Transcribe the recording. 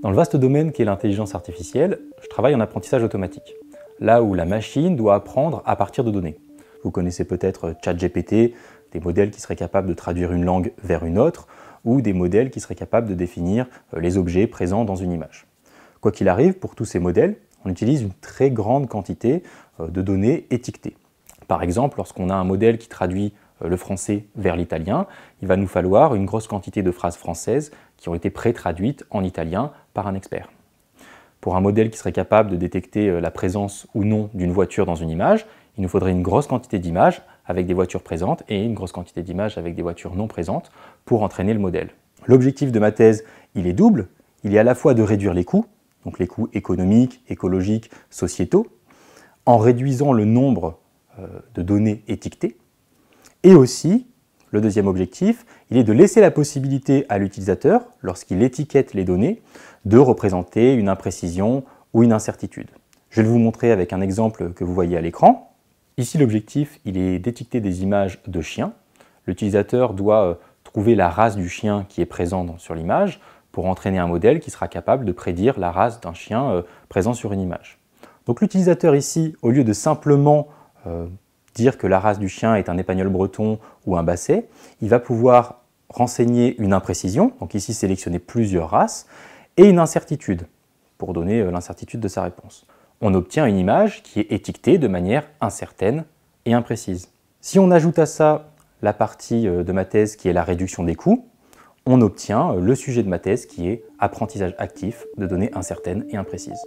Dans le vaste domaine qu'est l'intelligence artificielle, je travaille en apprentissage automatique, là où la machine doit apprendre à partir de données. Vous connaissez peut-être ChatGPT, des modèles qui seraient capables de traduire une langue vers une autre, ou des modèles qui seraient capables de définir les objets présents dans une image. Quoi qu'il arrive, pour tous ces modèles, on utilise une très grande quantité de données étiquetées. Par exemple, lorsqu'on a un modèle qui traduit le français vers l'italien, il va nous falloir une grosse quantité de phrases françaises qui ont été pré-traduites en italien par un expert. Pour un modèle qui serait capable de détecter la présence ou non d'une voiture dans une image, il nous faudrait une grosse quantité d'images avec des voitures présentes et une grosse quantité d'images avec des voitures non présentes pour entraîner le modèle. L'objectif de ma thèse, il est double. Il est à la fois de réduire les coûts, donc les coûts économiques, écologiques, sociétaux, en réduisant le nombre de données étiquetées. Et aussi, le deuxième objectif, il est de laisser la possibilité à l'utilisateur, lorsqu'il étiquette les données, de représenter une imprécision ou une incertitude. Je vais vous montrer avec un exemple que vous voyez à l'écran. Ici, l'objectif, il est d'étiqueter des images de chiens. L'utilisateur doit trouver la race du chien qui est présent sur l'image pour entraîner un modèle qui sera capable de prédire la race d'un chien présent sur une image. Donc l'utilisateur ici, au lieu de simplement dire que la race du chien est un épagneul breton ou un basset, il va pouvoir renseigner une imprécision, donc ici sélectionner plusieurs races, et une incertitude, pour donner l'incertitude de sa réponse. On obtient une image qui est étiquetée de manière incertaine et imprécise. Si on ajoute à ça la partie de ma thèse qui est la réduction des coûts, on obtient le sujet de ma thèse qui est apprentissage actif de données incertaines et imprécises.